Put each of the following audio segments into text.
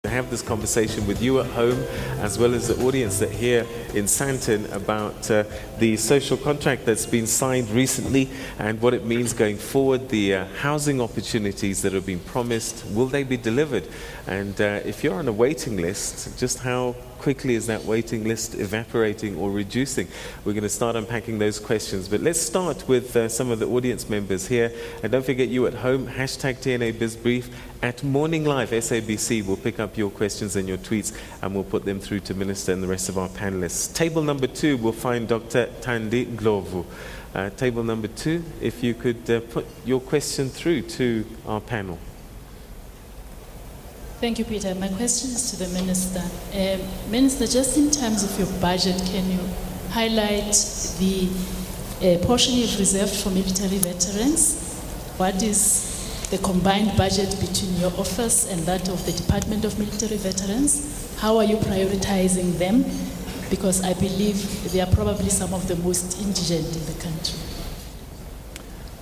have this conversation with you at home as well as the audience that here in Sandton about the social contract that's been signed recently and what it means going forward, the housing opportunities that have been promised, will they be delivered? And if you're on a waiting list, just how quickly is that waiting list evaporating or reducing? We're going to start unpacking those questions, but let's start with some of the audience members here. And don't forget, you at home, hashtag TNA BizBrief at Morning Live SABC. We'll pick up your questions and your tweets and we'll put them through to Minister and the rest of our panelists. Table number 2, we'll find Dr. Ntlangula. Table number 2, if you could put your question through to our panel. Thank you, Peter. My question is to the Minister. Minister, just in terms of your budget, can you highlight the portion you've reserved for military veterans? What is the combined budget between your office and that of the Department of Military Veterans? How are you prioritizing them? Because I believe they are probably some of the most indigent in the country.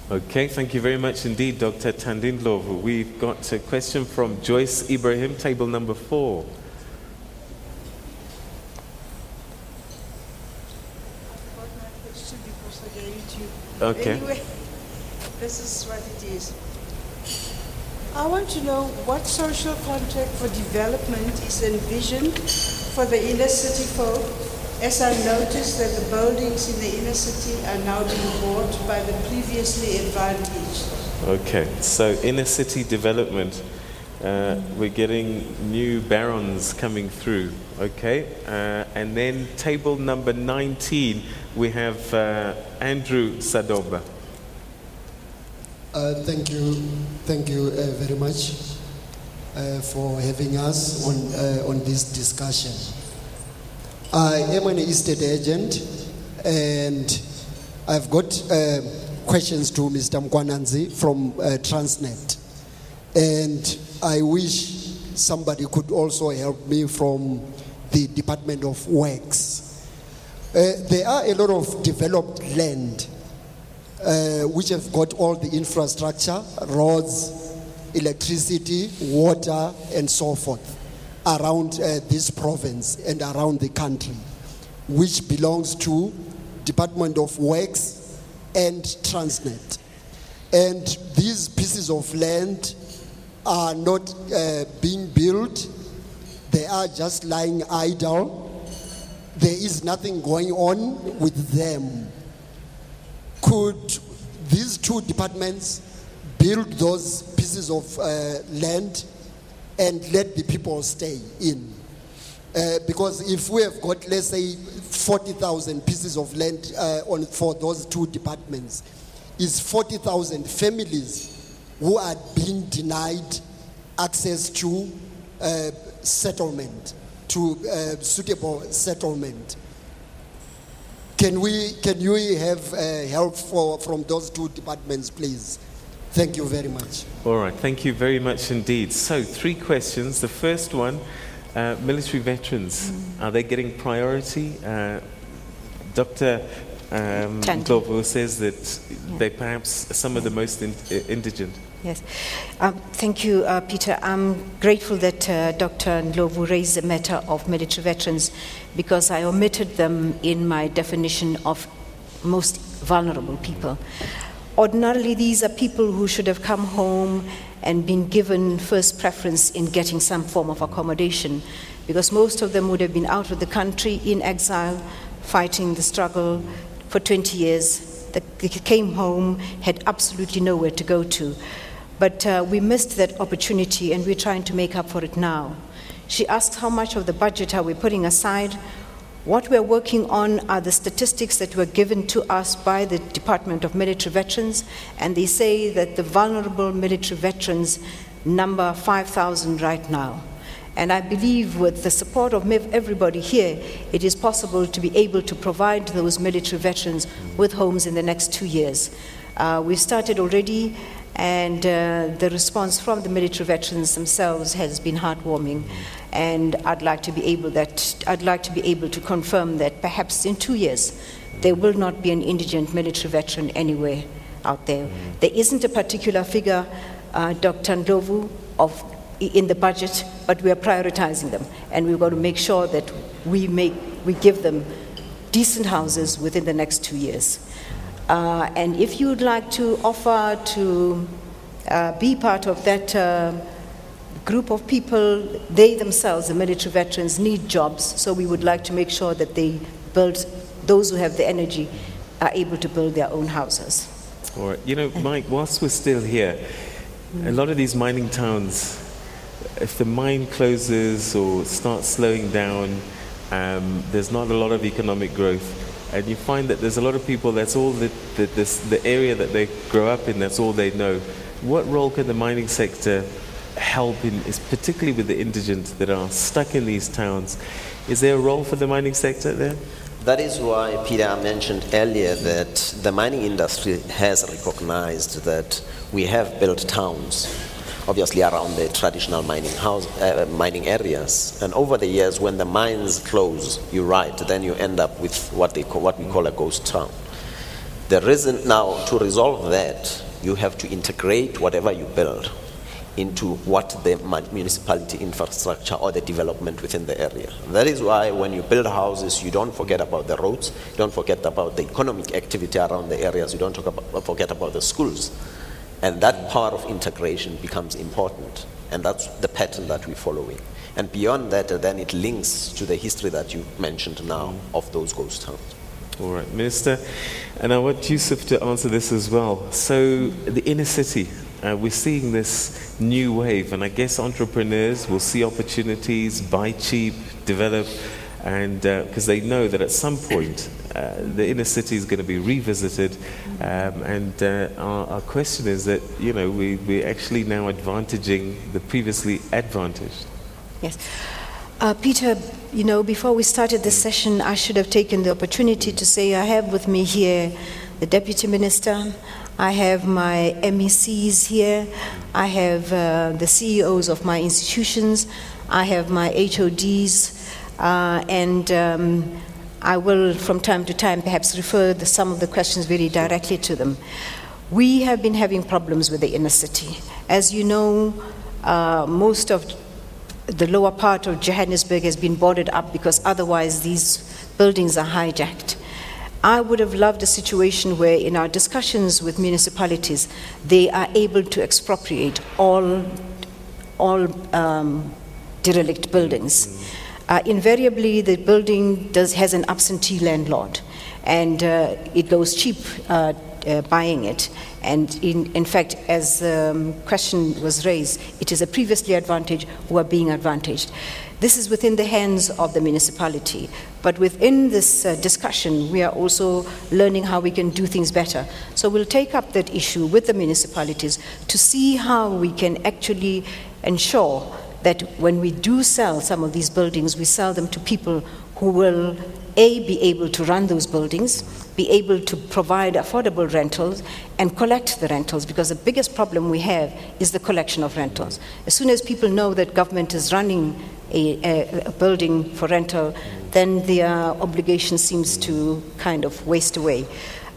Okay, thank you very much indeed, Dr. Ntlangula. We've got a question from Joyce Ibrahim, table number 4. I've got my question because I gave it to you. Okay. Anyway, this is what it is. I want to know what social contract for development is envisioned for the inner city folk, as I noticed that the buildings in the inner city are now being bought by the previously advantaged. Okay, so inner city development, we're getting new barons coming through, okay? And then table number 19, we have Andrew Sadoba. Thank you very much for having us on this discussion. I am an estate agent, and I've got questions to Mr. Mkwananzi from Transnet. And I wish somebody could also help me from the Department of Works. There are a lot of developed land which have got all the infrastructure, roads, electricity, water, and so forth around this province and around the country, which belongs to Department of Works and Transnet. And these pieces of land are not being built. They are just lying idle. There is nothing going on with them. Could these two departments build those pieces of land and let the people stay in? Because if we have got, let's say, 40,000 pieces of land for those two departments, it's 40,000 families who are being denied access to settlement, to suitable settlement. Can you have help from those two departments, please? Thank you very much. All right, thank you very much indeed. So 3 questions. The first one, military veterans, are they getting priority? Dr. Ntlangula says that they perhaps some of the most indigent. Yes. Thank you, Peter. I'm grateful that Dr. Ntlangula raised the matter of military veterans because I omitted them in my definition of most vulnerable people. Ordinarily, these are people who should have come home and been given first preference in getting some form of accommodation, because most of them would have been out of the country in exile, fighting the struggle for 20 years. They came home, had absolutely nowhere to go to. But we missed that opportunity, and we're trying to make up for it now. She asked how much of the budget are we putting aside. What we're working on are the statistics that were given to us by the Department of Military Veterans, and they say that the vulnerable military veterans number 5,000 right now. And I believe with the support of everybody here, it is possible to be able to provide those military veterans with homes in the next 2 years. We've started already, and the response from the military veterans themselves has been heartwarming. And I'd like to be able to confirm that perhaps in 2 years there will not be an indigent military veteran anywhere out there. There isn't a particular figure, Dr. Ndlovu, of in the budget, but we are prioritizing them, and we've got to make sure that we give them decent houses within the next 2 years. And if you would like to offer to be part of that group of people, they themselves, the military veterans, need jobs, so we would like to make sure that those who have the energy are able to build their own houses. All right. You know, Mike, whilst we're still here, a lot of these mining towns, if the mine closes or starts slowing down, there's not a lot of economic growth. And you find that there's a lot of people, that's all the area that they grow up in, that's all they know. What role can the mining sector help in, is particularly with the indigent that are stuck in these towns? Is there a role for the mining sector there? That is why, Peter, I mentioned earlier that the mining industry has recognized that we have built towns, obviously around the traditional mining areas. And over the years, when the mines close, you're right, then you end up with what we call a ghost town. The reason now, to resolve that, you have to integrate whatever you build into what the municipality infrastructure or the development within the area. That is why when you build houses, you don't forget about the roads, you don't forget about the economic activity around the areas, you don't forget about the schools. And that part of integration becomes important. And that's the pattern that we're following. And beyond that, then it links to the history that you mentioned now of those ghost towns. All right, Minister. And I want Yusuf to answer this as well. So the inner city, we're seeing this new wave, and I guess entrepreneurs will see opportunities, buy cheap, develop, and because they know that at some point the inner city is going to be revisited, and our question is that, you know, we're actually now advantaging the previously advantaged. Yes. Peter, you know, before we started this session, I should have taken the opportunity to say I have with me here the Deputy Minister, I have my MECs here, I have the CEOs of my institutions, I have my HODs, and I will from time to time perhaps refer some of the questions very directly to them. We have been having problems with the inner city. As you know, most of the lower part of Johannesburg has been boarded up because otherwise these buildings are hijacked. I would have loved a situation where in our discussions with municipalities, they are able to expropriate all derelict buildings. Invariably, the building has an absentee landlord, and it goes cheap buying it. And in fact, as the question was raised, it is a previously advantaged who are being advantaged. This is within the hands of the municipality. But within this discussion, we are also learning how we can do things better. So we'll take up that issue with the municipalities to see how we can actually ensure that when we do sell some of these buildings, we sell them to people who will, A, be able to run those buildings, be able to provide affordable rentals, and collect the rentals, because the biggest problem we have is the collection of rentals. As soon as people know that government is running a building for rental, then their obligation seems to kind of waste away.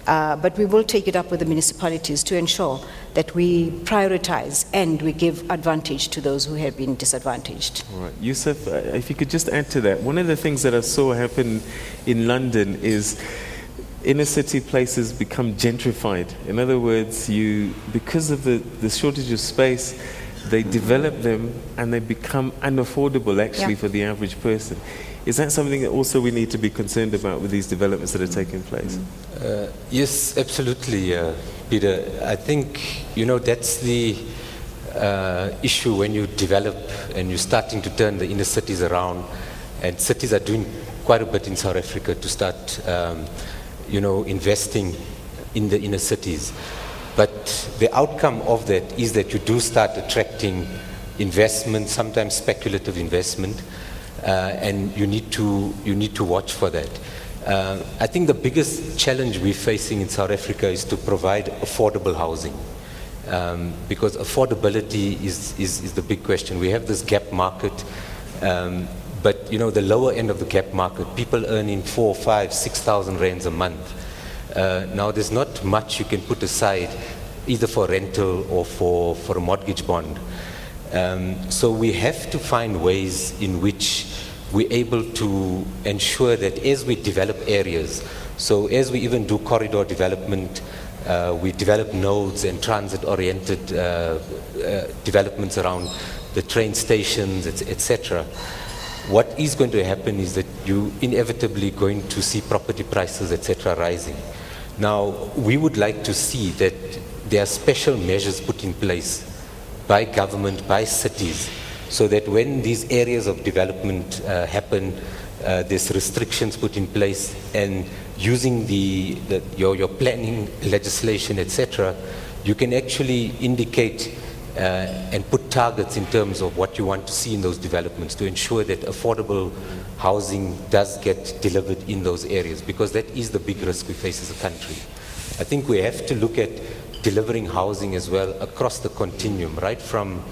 But we will take it up with the municipalities to ensure that we prioritize and we give advantage to those who have been disadvantaged. All right. Yusuf, if you could just add to that. One of the things that I saw happen in London is inner city places become gentrified. In other words, because of the shortage of space, they develop them and they become unaffordable actually for the average person. Is that something that also we need to be concerned about with these developments that are taking place? Yes, absolutely, Peter. I think, you know, that's the issue when you develop and you're starting to turn the inner cities around, and cities are doing quite a bit in South Africa to start, you know, investing in the inner cities. But the outcome of that is that you do start attracting investment, sometimes speculative investment, and you need to watch for that. I think the biggest challenge we're facing in South Africa is to provide affordable housing, because affordability is the big question. We have this gap market, but you know, the lower end of the gap market, people earning 4,000, 5,000, 6,000 rands a month. Now there's not much you can put aside either for rental or for a mortgage bond. So we have to find ways in which we're able to ensure that as we develop areas, so as we even do corridor development, we develop nodes and transit-oriented developments around the train stations, etc. What is going to happen is that you inevitably going to see property prices, etc., rising. Now, we would like to see that there are special measures put in place by government, by cities, so that when these areas of development happen, there's restrictions put in place, and using your planning legislation, etc., you can actually indicate and put targets in terms of what you want to see in those developments to ensure that affordable housing does get delivered in those areas, because that is the big risk we face as a country. I think we have to look at delivering housing as well across the continuum, right from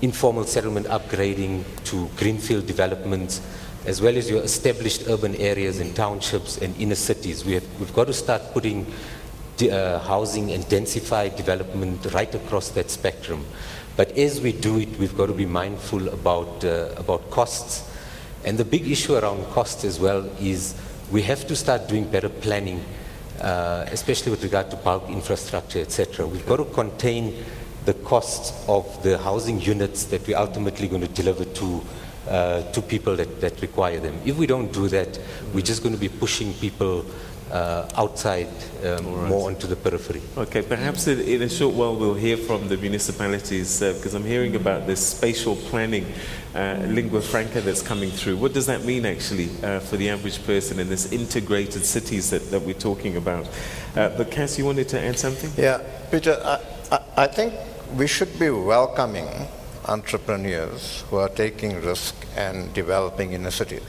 informal settlement upgrading to greenfield developments, as well as your established urban areas and townships and inner cities. We've got to start putting housing and densified development right across that spectrum. But as we do it, we've got to be mindful about costs. And the big issue around costs as well is we have to start doing better planning, especially with regard to bulk infrastructure, etc. We've got to contain the costs of the housing units that we're ultimately going to deliver to people that require them. If we don't do that, we're just going to be pushing people outside, more onto the periphery. Okay, perhaps in a short while we'll hear from the municipalities, because I'm hearing about this spatial planning lingua franca that's coming through. What does that mean actually for the average person in this integrated cities that we're talking about? But Cass, you wanted to add something? Yeah, Peter, I think we should be welcoming entrepreneurs who are taking risk and developing inner cities.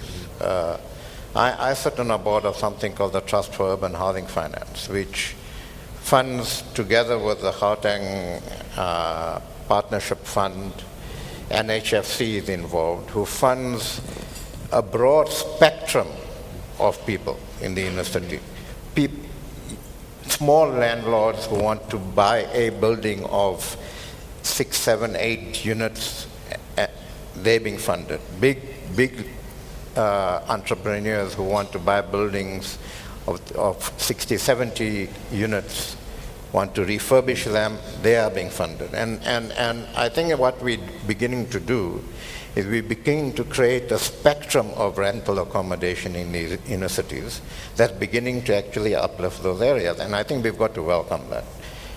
I sit on a board of something called the Trust for Urban Housing Finance, which funds, together with the Gauteng Partnership Fund, NHFC is involved, who funds a broad spectrum of people in the inner city. Small landlords who want to buy a building of 6, 7, 8 units, they're being funded. Big entrepreneurs who want to buy buildings of 60, 70 units, want to refurbish them, they are being funded. And I think what we're beginning to do is we're beginning to create a spectrum of rental accommodation in these inner cities that's beginning to actually uplift those areas. And I think we've got to welcome that.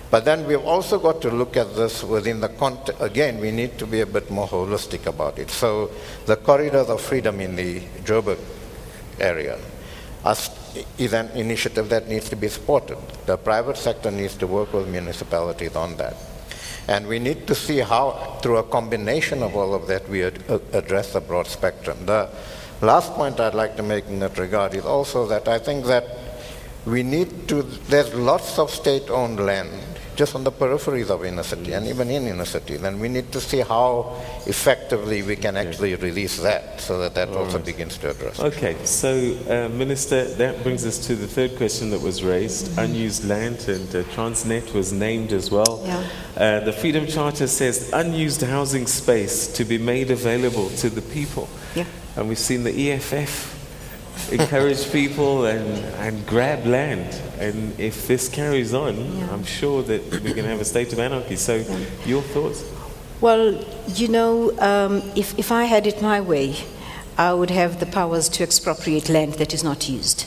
But then we've also got to look at this within the context. Again, we need to be a bit more holistic about it. So the corridors of freedom in the Joburg area is an initiative that needs to be supported. The private sector needs to work with municipalities on that. And we need to see how, through a combination of all of that, we address the broad spectrum. The last point I'd like to make in that regard is also that I think that we need to, there's lots of state-owned land just on the peripheries of inner city and even in inner cities, and we need to see how effectively we can actually release that so that that also begins to address. Okay, so Minister, that brings us to the third question that was raised, unused land, and Transnet was named as well. Yeah. The Freedom Charter says unused housing space to be made available to the people. Yeah. And we've seen the EFF encourage people and grab land. And if this carries on, Yeah. I'm sure that we're going to have a state of anarchy. So your thoughts? Well, you know, if I had it my way, I would have the powers to expropriate land that is not used.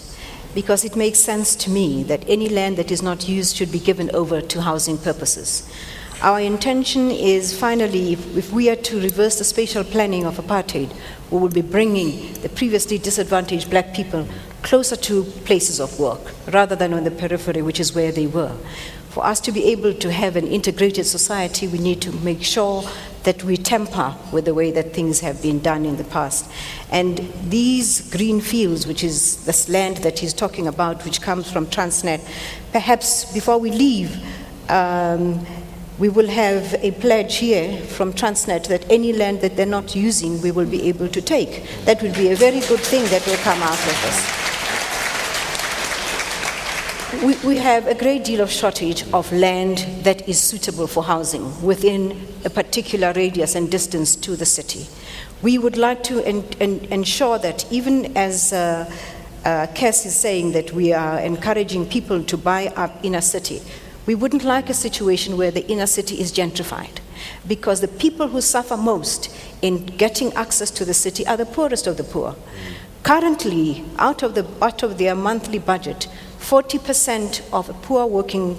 Because it makes sense to me that any land that is not used should be given over to housing purposes. Our intention is finally, if we are to reverse the spatial planning of apartheid, we will be bringing the previously disadvantaged black people closer to places of work rather than on the periphery, which is where they were. For us to be able to have an integrated society, we need to make sure that we temper with the way that things have been done in the past. And these green fields, which is this land that he's talking about, which comes from Transnet, perhaps before we leave, we will have a pledge here from Transnet that any land that they're not using, we will be able to take. That would be a very good thing that will come out of this. We have a great deal of shortage of land that is suitable for housing within a particular radius and distance to the city. We would like to ensure that even as Kes is saying that we are encouraging people to buy up inner city, we wouldn't like a situation where the inner city is gentrified, because the people who suffer most in getting access to the city are the poorest of the poor. Currently, out of their monthly budget, 40% of poor working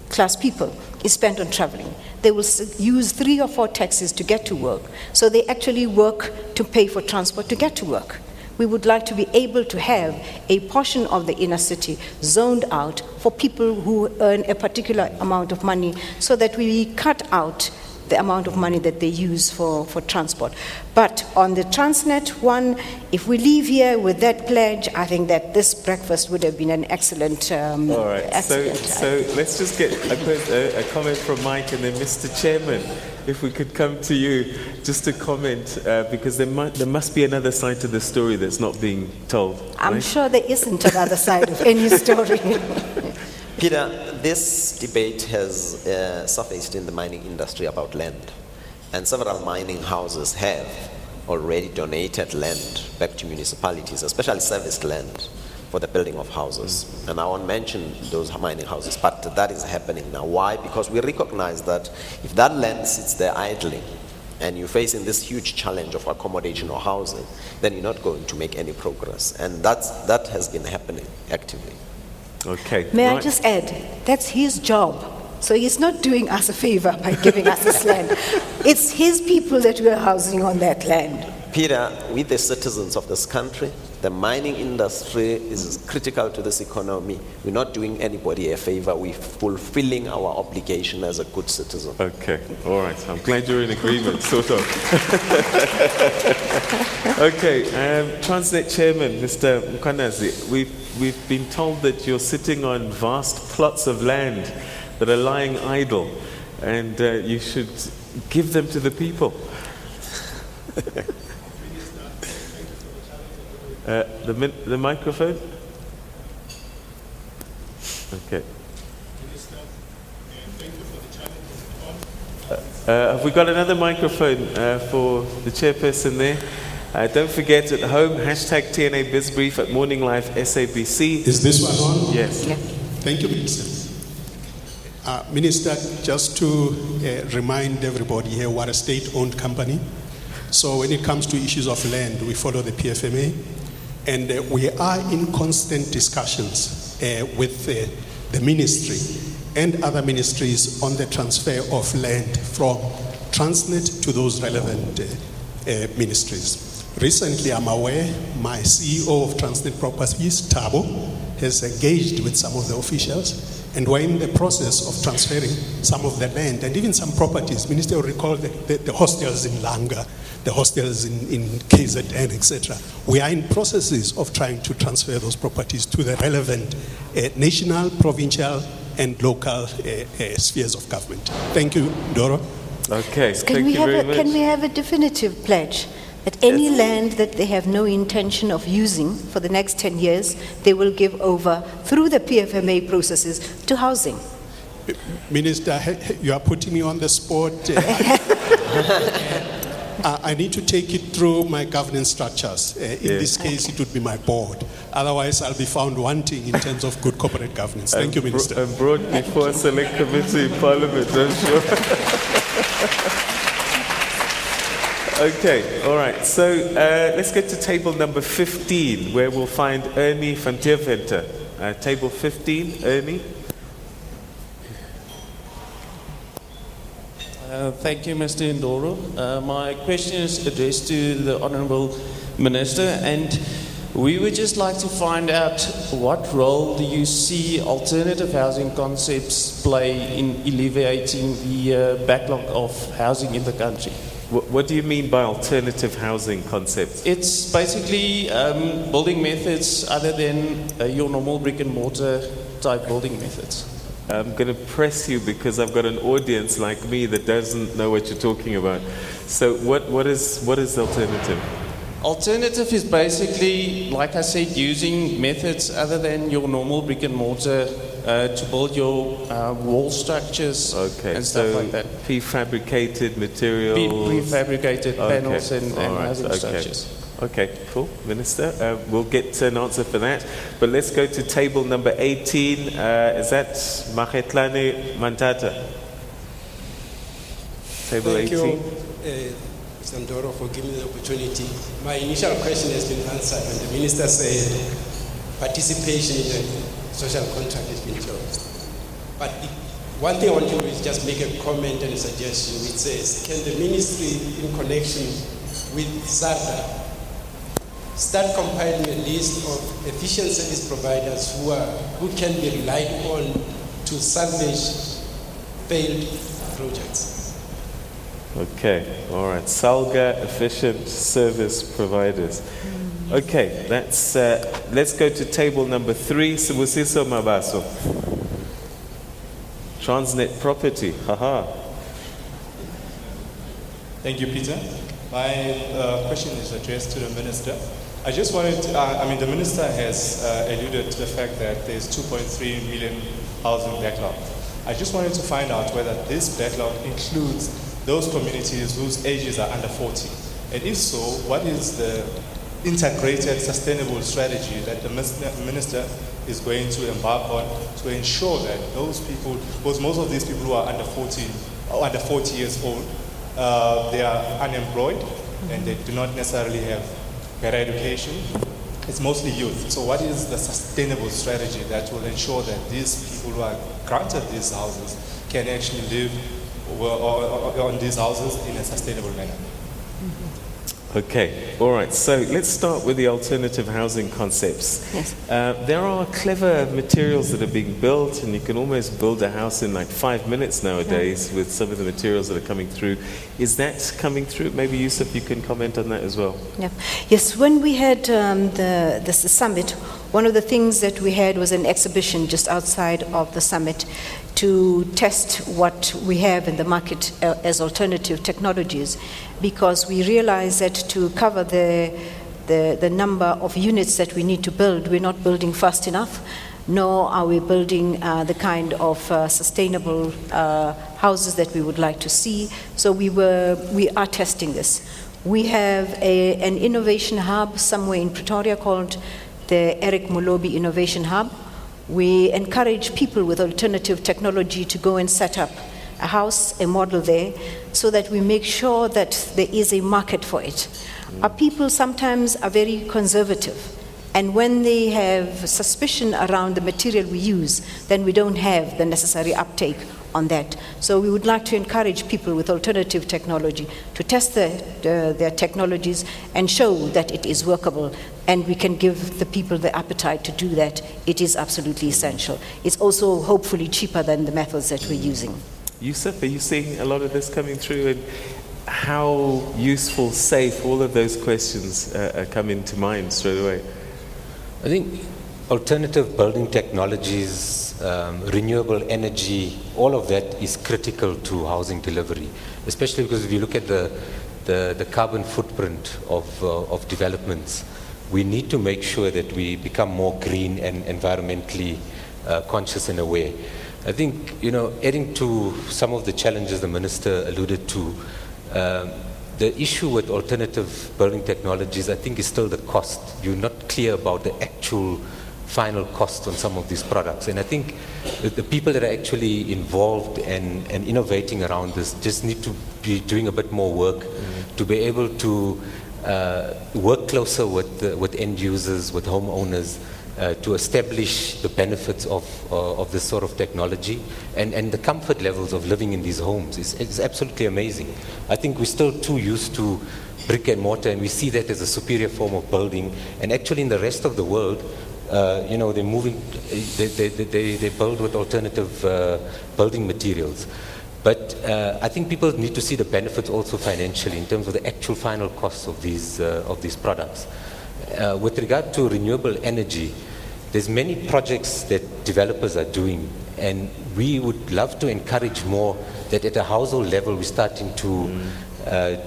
class people is spent on traveling. They will use 3 or 4 taxis to get to work, so they actually work to pay for transport to get to work. We would like to be able to have a portion of the inner city zoned out for people who earn a particular amount of money, so that we cut out the amount of money that they use for transport. But on the Transnet one, if we leave here with that pledge, I think that this breakfast would have been an excellent. All right. Excellent. So let's just get a comment from Mike, and then Mr. Chairman, if we could come to you just to comment, because there must be another side to the story that's not being told. I'm right? sure there isn't another side of any story. Peter, this debate has surfaced in the mining industry about land, and several mining houses have already donated land back to municipalities, especially serviced land, for the building of houses. And I won't mention those mining houses, but that is happening now. Why? Because we recognize that if that land sits there idling, and you're facing this huge challenge of accommodation or housing, then you're not going to make any progress. And that has been happening actively. Okay. May I right. just add, that's his job. So he's not doing us a favor by giving us this land. It's his people that we're housing on that land. Peter, with the citizens of this country, the mining industry is critical to this economy. We're not doing anybody a favor. We're fulfilling our obligation as a good citizen. Okay, all right. I'm glad you're in agreement, sort of. Okay, Transnet Chairman, Mr. Mkwanazi, we've been told that you're sitting on vast plots of land that are lying idle, and you should give them to the people. The microphone? Okay. Have we got another microphone for the chairperson there? Don't forget, at home, hashtag TNA BizBrief at Morning Live SABC. Is this one on? Yes. Yeah. Thank you, Minister. Minister, just to remind everybody here, we're a state-owned company. So when it comes to issues of land, we follow the PFMA. And we are in constant discussions with the ministry and other ministries on the transfer of land from Transnet to those relevant ministries. Recently, I'm aware my CEO of Transnet Properties, Tabo, has engaged with some of the officials, and we're in the process of transferring some of the land and even some properties. Minister will recall the hostels in Langa, the hostels in KZN, etc. We are in processes of trying to transfer those properties to the relevant national, provincial, and local spheres of government. Thank you, Doro. Okay, thank you very much. Can we have a definitive pledge that any land that they have no intention of using for the next 10 years, they will give over through the PFMA processes to housing? Minister, you are putting me on the spot. I need to take it through my governance structures. In this case, it would be my board. Otherwise, I'll be found wanting in terms of good corporate governance. Thank you, Minister. And brought before a select committee in Parliament, I'm sure. Okay, all right. So let's get to table number 15, where we'll find Ernie van Deventer. Table 15, Ernie. Thank you, Mr. Ndoro. My question is addressed to the Honourable Minister, and we would just like to find out what role do you see alternative housing concepts play in alleviating the backlog of housing in the country? What do you mean by alternative housing concepts? It's basically building methods other than your normal brick and mortar type building methods. I'm going to press you because I've got an audience like me that doesn't know what you're talking about. So what is alternative? Alternative is basically, like I said, using methods other than your normal brick and mortar to build your wall structures Okay, and so stuff like that. prefabricated materials. Prefabricated panels and all right, housing okay. structures. Okay, cool, Minister. We'll get an answer for that. But let's go to table number 18. Is that Mahetlane Mantata? Table Thank 18. you, Mr. Ndoro, for giving me the opportunity. My initial question has been answered when the Minister said participation in the social contract has been closed. But one thing I want to do is just make a comment and a suggestion which says, can the Ministry, in connection with SAARDA, start compiling a list of efficient service providers who can be relied on to salvage failed projects? Okay, all right. Salga efficient service providers. Okay, let's go to table number 3. Sibusiso Mabaso. Transnet property. Haha. Thank you, Peter. My question is addressed to the Minister. I just wanted to, the Minister has alluded to the fact that there's 2.3 million housing backlog. I just wanted to find out whether this backlog includes those communities whose ages are under 40. And if so, what is the integrated sustainable strategy that the Minister is going to embark on to ensure that those people, because most of these people who are under 40 years old, they are unemployed and they do not necessarily have better education. It's mostly youth. So what is the sustainable strategy that will ensure that these people who are granted these houses can actually live on these houses in a sustainable manner? Okay, all right. So let's start with the alternative housing concepts. Yes. There are clever materials that are being built, and you can almost build a house in like 5 minutes nowadays with some of the materials that are coming through. Is that coming through? Maybe Yusuf, you can comment on that as well. Yeah. Yes, when we had the summit, one of the things that we had was an exhibition just outside of the summit to test what we have in the market as alternative technologies, because we realize that to cover the number of units that we need to build, we're not building fast enough, nor are we building the kind of sustainable houses that we would like to see. So we are testing this. We have an innovation hub somewhere in Pretoria called the Eric Molobi Innovation Hub. We encourage people with alternative technology to go and set up a house, a model there, so that we make sure that there is a market for it. Our people sometimes are very conservative, and when they have suspicion around the material we use, then we don't have the necessary uptake on that. So we would like to encourage people with alternative technology to test their technologies and show that it is workable, and we can give the people the appetite to do that. It is absolutely essential. It's also hopefully cheaper than the methods that we're using. Yusuf, are you seeing a lot of this coming through, and how useful, safe, all of those questions come into mind straight away? I think alternative building technologies, renewable energy, all of that is critical to housing delivery, especially because if you look at the carbon footprint of developments, we need to make sure that we become more green and environmentally conscious and aware. I think, adding to some of the challenges the Minister alluded to, the issue with alternative building technologies, I think, is still the cost. You're not clear about the actual final cost on some of these products. And I think the people that are actually involved and innovating around this just need to be doing a bit more work to be able to work closer with end users, with homeowners, to establish the benefits of this sort of technology and the comfort levels of living in these homes is absolutely amazing. I think we're still too used to brick and mortar, and we see that as a superior form of building. And actually in the rest of the world, they're moving, they build with alternative building materials. But I think people need to see the benefits also financially in terms of the actual final costs of these products. With regard to renewable energy, there's many projects that developers are doing, and we would love to encourage more that at a household level we're starting to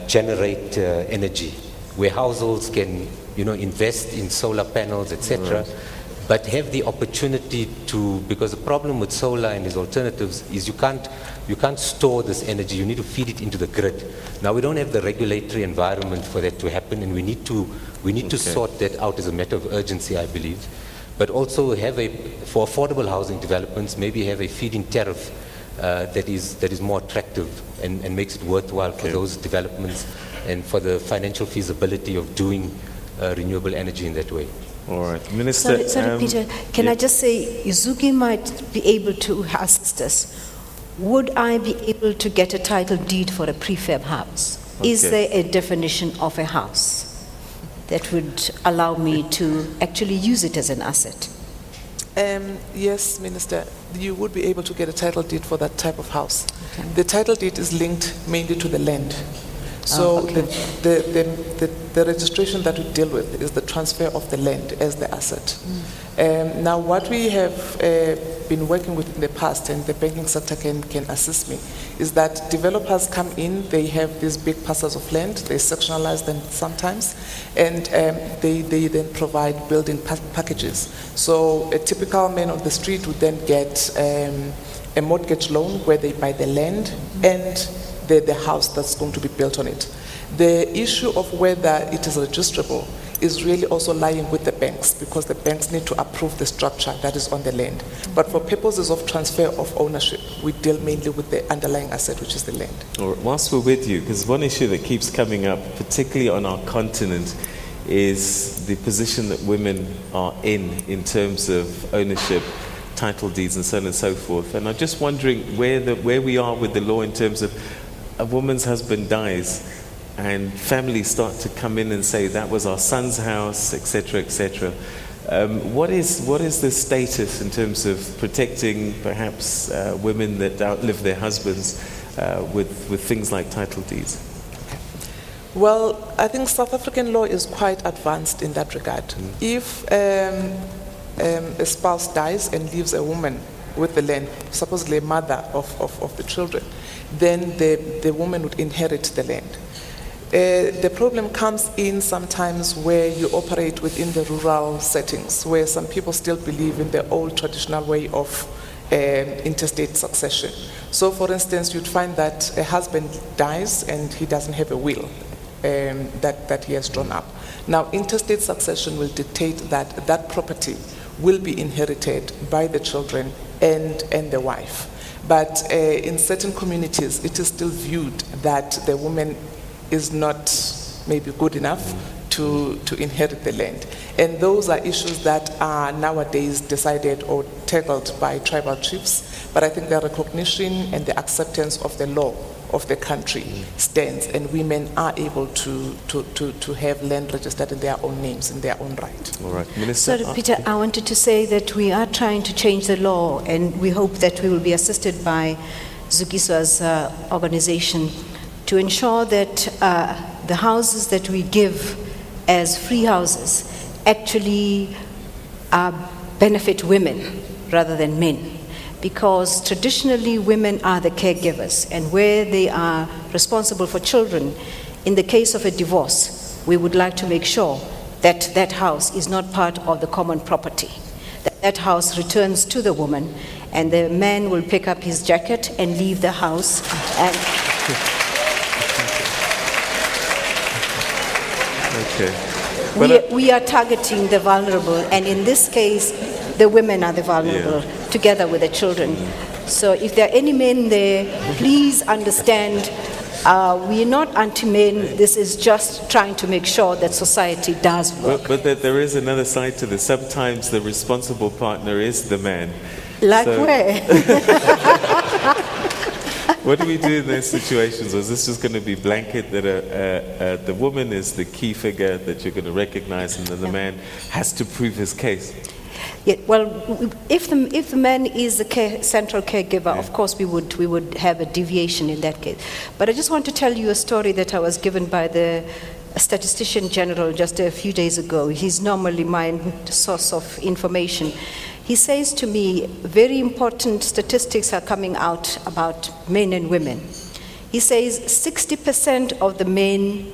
generate energy, where households can invest in solar panels, etc. Right. but have the opportunity to, because the problem with solar and these alternatives is you can't store this energy, you need to feed it into the grid. Now we don't have the regulatory environment for that to happen, and we need to sort that out as a matter of urgency, I believe. But also have for affordable housing developments, maybe have a feed-in tariff that is more attractive and makes it worthwhile for those developments and for the financial feasibility of doing renewable energy in that way. All right, Minister. Sorry, Peter, can I just say, Zuki might be able to assist us. Would I be able to get a title deed for a prefab house? Is there a definition of a house that would allow me to actually use it as an asset? Yes, Minister, you would be able to get a title deed for that type of house. Okay. The title deed is linked mainly to the land. So the registration that we deal with is the transfer of the land as the asset. Now, what we have been working with in the past, and the banking sector can assist me, is that developers come in, they have these big parcels of land, they sectionalize them sometimes, and they then provide building packages. So a typical man on the street would then get a mortgage loan where they buy the land and the house that's going to be built on it. The issue of whether it is registrable is really also lying with the banks, because the banks need to approve the structure that is on the land. But for purposes of transfer of ownership, we deal mainly with the underlying asset, which is the land. All right. Whilst we're with you, because one issue that keeps coming up, particularly on our continent, is the position that women are in terms of ownership, title deeds, and so on and so forth. And I'm just wondering where we are with the law in terms of a woman's husband dies and families start to come in and say that was our son's house, etc., etc. What is the status in terms of protecting perhaps women that outlive their husbands with things like title deeds? Well, I think South African law is quite advanced in that regard. If a spouse dies and leaves a woman with the land, supposedly a mother of the children, then the woman would inherit the land. The problem comes in sometimes where you operate within the rural settings, where some people still believe in the old traditional way of interstate succession. So, for instance, you'd find that a husband dies and he doesn't have a will that he has drawn up. Now, interstate succession will dictate that that property will be inherited by the children and the wife. But in certain communities, it is still viewed that the woman is not maybe good enough to inherit the land. And those are issues that are nowadays decided or tackled by tribal chiefs. But I think the recognition and the acceptance of the law of the country stands, and women are able to have land registered in their own names, in their own right. All right, Minister. Sorry, Peter, I wanted to say that we are trying to change the law, and we hope that we will be assisted by Zukiswa's organization to ensure that the houses that we give as free houses actually benefit women rather than men. Because traditionally women are the caregivers, and where they are responsible for children, in the case of a divorce, we would like to make sure that that house is not part of the common property, that house returns to the woman, and the man will pick up his jacket and leave the house. And we are targeting the vulnerable, and in this case, the women are the vulnerable, together with the children. So if there are any men there, please understand, we are not anti-men. This is just trying to make sure that society does work. But there is another side to this. Sometimes the responsible partner is the man. Like where? What do we do in those situations? Is this just going to be blanket that the woman is the key figure that you're going to recognize, and then the man has to prove his case? Yeah, well, if the man is the central caregiver, of course we would have a deviation in that case. But I just want to tell you a story that I was given by the statistician general just a few days ago. He's normally my source of information. He says to me, very important statistics are coming out about men and women. He says 60% of the men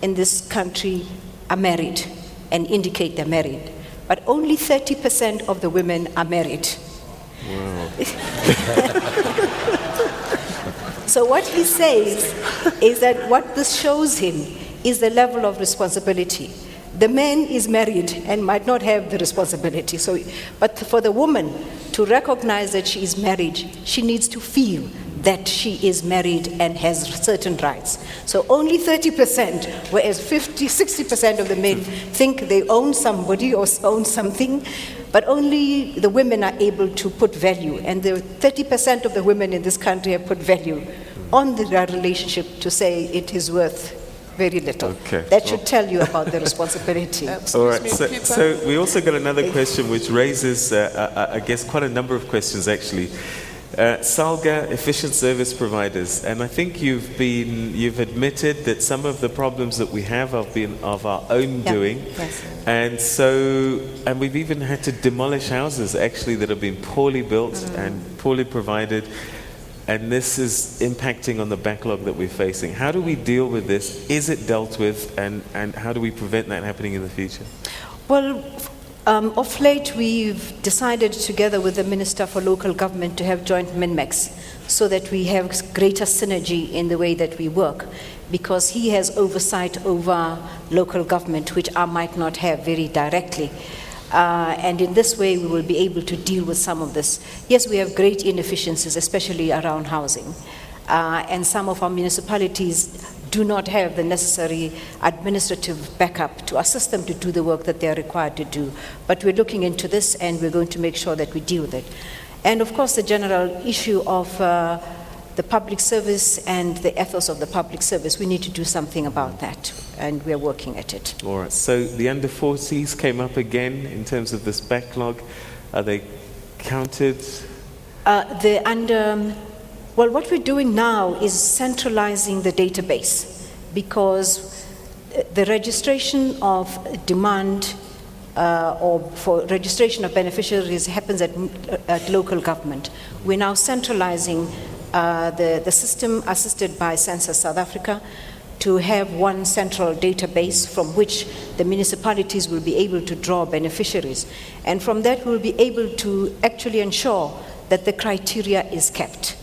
in this country are married and indicate they're married. but only 30% of the women are married. Wow. So what he says is that what this shows him is the level of responsibility. The man is married and might not have the responsibility. So, but for the woman to recognize that she is married, she needs to feel that she is married and has certain rights. So only 30%, whereas 60% of the men think they own somebody or own something, but only the women are able to put value. And the 30% of the women in this country have put value on the relationship to say it is worth very little. Okay. That should tell you about the responsibility. All right, so we also got another question which raises, I guess, quite a number of questions actually. SAARDA, efficient service providers, and I think you've admitted that some of the problems that we have been of our own doing, Yes. and we've even had to demolish houses actually that have been poorly built and poorly provided, and this is impacting on the backlog that we're facing. How do we deal with this? Is it dealt with, and how do we prevent that happening in the future? Well, of late, we've decided together with the Minister for Local Government to have joint MINMEX so that we have greater synergy in the way that we work, because he has oversight over local government, which I might not have very directly. And in this way, we will be able to deal with some of this. Yes, we have great inefficiencies, especially around housing. And some of our municipalities do not have the necessary administrative backup to assist them to do the work that they are required to do. But we're looking into this, and we're going to make sure that we deal with it. And of course, the general issue of the public service and the ethos of the public service, we need to do something about that, and we're working at it. All right, so the under 40s came up again in terms of this backlog. Are they counted? Well, what we're doing now is centralizing the database, because the registration of demand or for registration of beneficiaries happens at local government. We're now centralizing the system, assisted by Census South Africa, to have one central database from which the municipalities will be able to draw beneficiaries. And from that, we'll be able to actually ensure that the criteria is kept.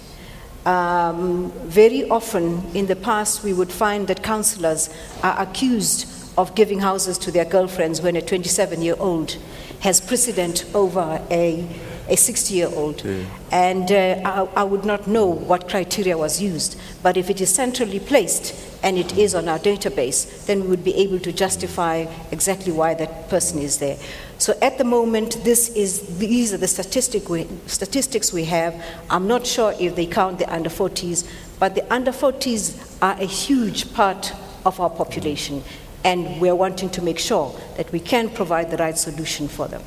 Very often in the past, we would find that councillors are accused of giving houses to their girlfriends when a 27-year-old has precedent over a 60-year-old. And I would not know what criteria was used. But if it is centrally placed and it is on our database, then we would be able to justify exactly why that person is there. So at the moment, these are the statistics we have. I'm not sure if they count the under 40s, but the under 40s are a huge part of our population, and we're wanting to make sure that we can provide the right solution for them.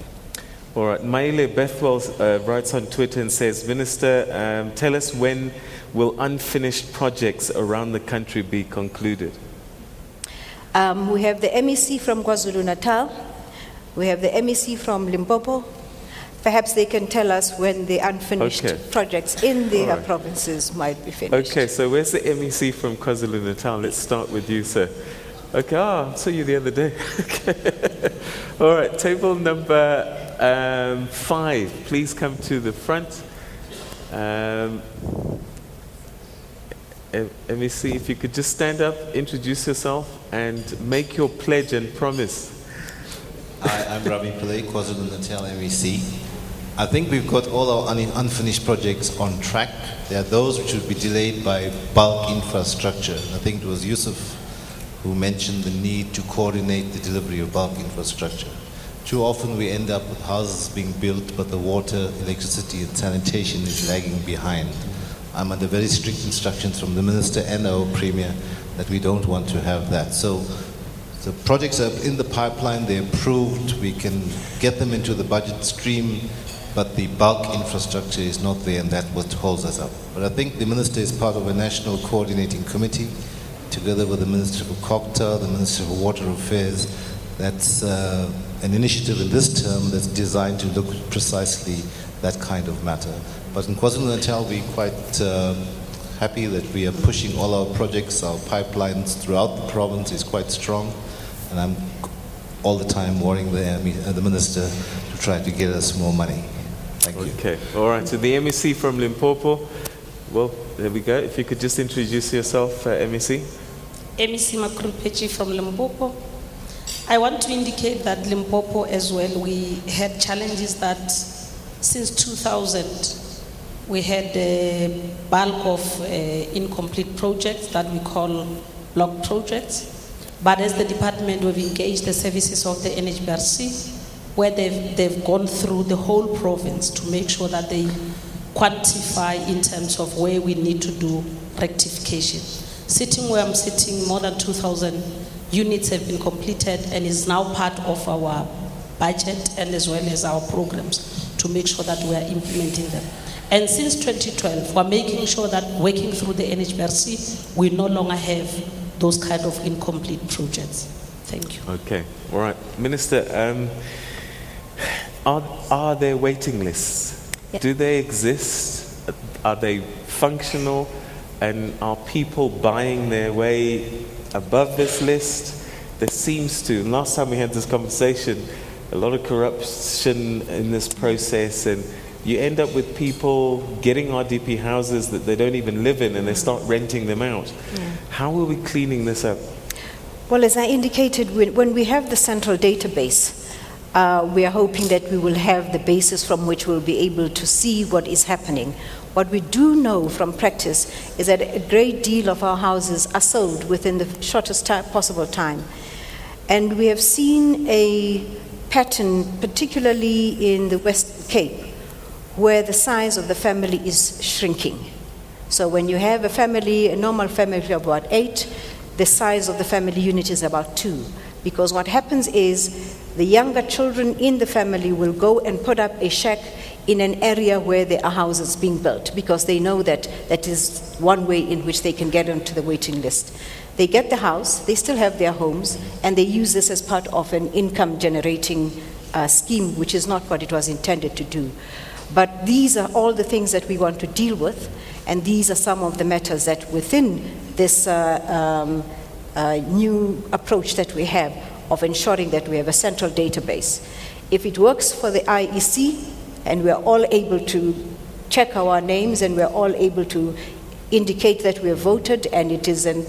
All right, Maile Bethwell writes on Twitter and says, Minister, tell us when will unfinished projects around the country be concluded? We have the MEC from KwaZulu-Natal. We have the MEC from Limpopo. Perhaps they can tell us when the unfinished projects in their provinces might be finished. Okay, so where's the MEC from KwaZulu-Natal? Let's start with you, sir. Okay, I saw you the other day. Okay. All right, table number 5. Please come to the front. Let me see if you could just stand up, introduce yourself, and make your pledge and promise. Hi, I'm Ravi Pillai, KwaZulu-Natal MEC. I think we've got all our unfinished projects on track. There are those which would be delayed by bulk infrastructure. I think it was Yusuf who mentioned the need to coordinate the delivery of bulk infrastructure. Too often we end up with houses being built, but the water, electricity, and sanitation is lagging behind. I'm under very strict instructions from the Minister and our Premier that we don't want to have that. So the projects are in the pipeline, they're approved, we can get them into the budget stream, but the bulk infrastructure is not there, and that's what holds us up. But I think the Minister is part of a national coordinating committee, together with the Minister for COGTA, the Minister for Water Affairs. That's an initiative in this term that's designed to look at precisely that kind of matter. But in KwaZulu-Natal, we're quite happy that we are pushing all our projects, our pipelines throughout the province is quite strong. And I'm all the time worrying the minister to try to get us more money. Thank you. Okay, all right. So the MEC from Limpopo. Well, there we go. If you could just introduce yourself, MEC. MEC Makrupechi from Limpopo. I want to indicate that Limpopo as well, we had challenges that since 2000, we had a bulk of incomplete projects that we call block projects. But as the department, we've engaged the services of the NHBRC, where they've gone through the whole province to make sure that they quantify in terms of where we need to do rectification. Sitting where I'm sitting, more than 2,000 units have been completed and is now part of our budget and as well as our programs to make sure that we are implementing them. And since 2012, we're making sure that working through the NHBRC, we no longer have those kind of incomplete projects. Thank you. Okay, all right. Minister, are there waiting lists? Yeah. Do they exist? Are they functional? And are people buying their way above this list? There seems to, and last time we had this conversation, a lot of corruption in this process, and you end up with people getting RDP houses that they don't even live in and they start renting them out. How are we cleaning this up? Well, as I indicated, when we have the central database, we are hoping that we will have the basis from which we'll be able to see what is happening. What we do know from practice is that a great deal of our houses are sold within the shortest possible time. And we have seen a pattern, particularly in the West Cape, where the size of the family is shrinking. So when you have a family, a normal family of about 8, the size of the family unit is about 2. Because what happens is the younger children in the family will go and put up a shack in an area where there are houses being built, because they know that that is one way in which they can get onto the waiting list. They get the house, they still have their homes, and they use this as part of an income generating scheme, which is not what it was intended to do. But these are all the things that we want to deal with, and these are some of the matters that within this new approach that we have of ensuring that we have a central database. If it works for the IEC, and we are all able to check our names and we are all able to indicate that we have voted and it is an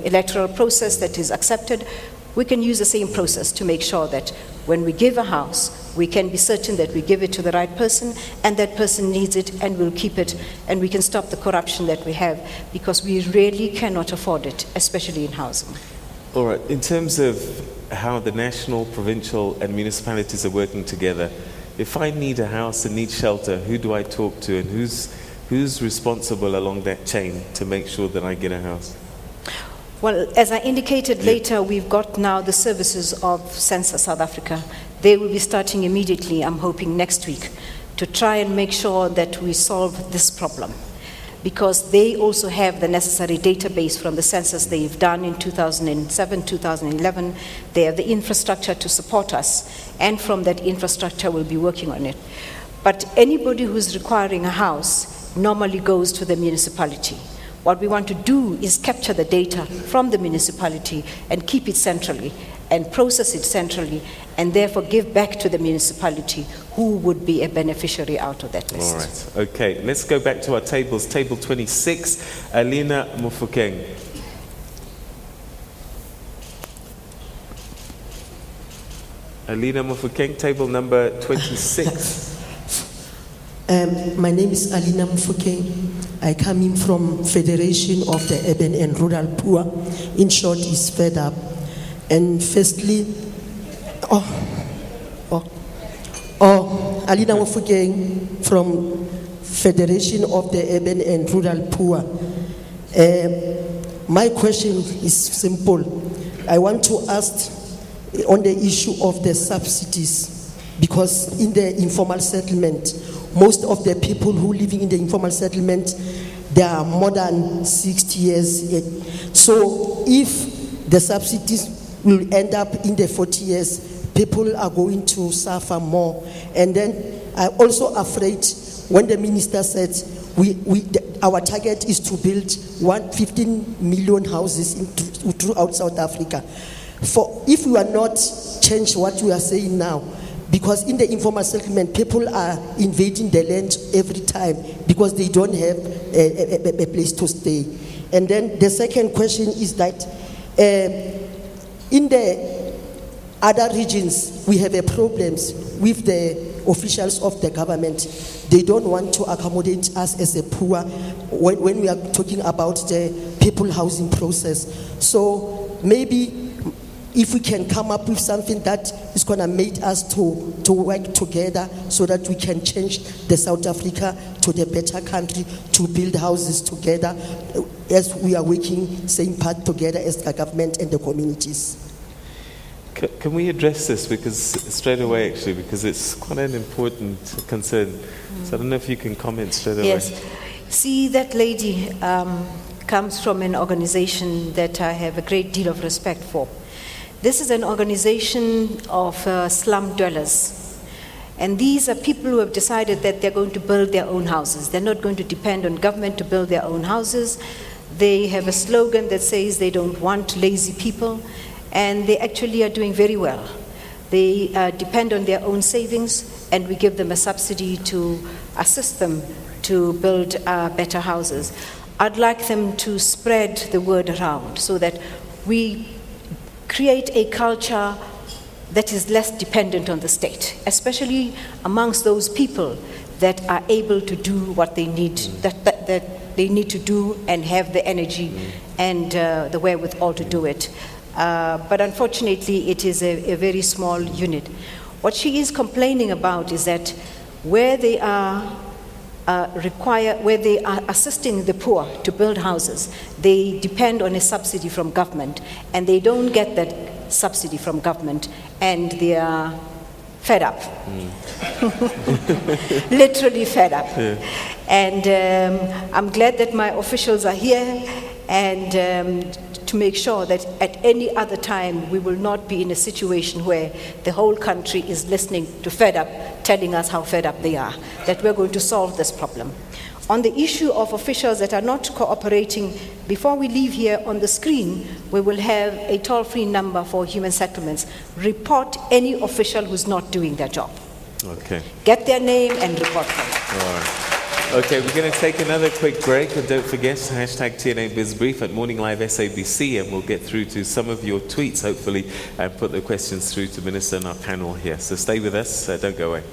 electoral process that is accepted, we can use the same process to make sure that when we give a house, we can be certain that we give it to the right person and that person needs it and will keep it, and we can stop the corruption that we have, because we really cannot afford it, especially in housing. All right, in terms of how the national, provincial and municipalities are working together, if I need a house and need shelter, who do I talk to, and who's responsible along that chain to make sure that I get a house? Well, as I indicated later, we've got now the services of Census South Africa. They will be starting immediately, I'm hoping next week, to try and make sure that we solve this problem, because they also have the necessary database from the census they've done in 2007, 2011. They have the infrastructure to support us, and from that infrastructure we'll be working on it. But anybody who's requiring a house normally goes to the municipality. What we want to do is capture the data from the municipality and keep it centrally and process it centrally, and therefore give back to the municipality who would be a beneficiary out of that list. All right, okay, let's go back to our tables. Table 26, Alina Mufokeng. Alina Mufokeng, table number 26. My name is Alina Mufokeng. I come in from Federation of the Urban and Rural Poor. In short, is Fed Up. And firstly, Alina Mufokeng from Federation of the Urban and Rural Poor. My question is simple. I want to ask on the issue of the subsidies, because in the informal settlement, most of the people who living in the informal settlement, they are more than 60 years. So if the subsidies will end up in the 40 years, people are going to suffer more. And then I'm also afraid when the minister said our target is to build 15 million houses throughout South Africa. For if we are not change what we are saying now, because in the informal settlement, people are invading the land every time because they don't have a place to stay. And then the second question is that in the other regions, we have problems with the officials of the government. They don't want to accommodate us as a poor when we are talking about the people housing process. So maybe if we can come up with something that is going to make us to work together so that we can change the South Africa to the better country, to build houses together as we are working same path together as the government and the communities. Can we address this straight away, actually, because it's quite an important concern. So I don't know if you can comment straight away. Yes. See, that lady comes from an organization that I have a great deal of respect for. This is an organization of slum dwellers. And these are people who have decided that they're going to build their own houses. They're not going to depend on government to build their own houses. They have a slogan that says they don't want lazy people. And they actually are doing very well. They depend on their own savings, and we give them a subsidy to assist them to build better houses. I'd like them to spread the word around so that we create a culture that is less dependent on the state, especially amongst those people that are able to do what they need, that they need to do and have the energy and the wherewithal to do it. But unfortunately, it is a very small unit. What she is complaining about is that where they are where they are assisting the poor to build houses, they depend on a subsidy from government, and they don't get that subsidy from government, and they are fed up. Literally fed up. Yeah. And I'm glad that my officials are here, and to make sure that at any other time we will not be in a situation where the whole country is listening to fed up, telling us how fed up they are, that we're going to solve this problem. On the issue of officials that are not cooperating, before we leave here on the screen, we will have a toll-free number for human settlements. Report any official who's not doing their job. Okay. Get their name and report them. All right. Okay, we're going to take another quick break, and don't forget hashtag TNA BizBrief at Morning Live SABC, and we'll get through to some of your tweets, hopefully, and put the questions through to Minister and our panel here. So stay with us, don't go away.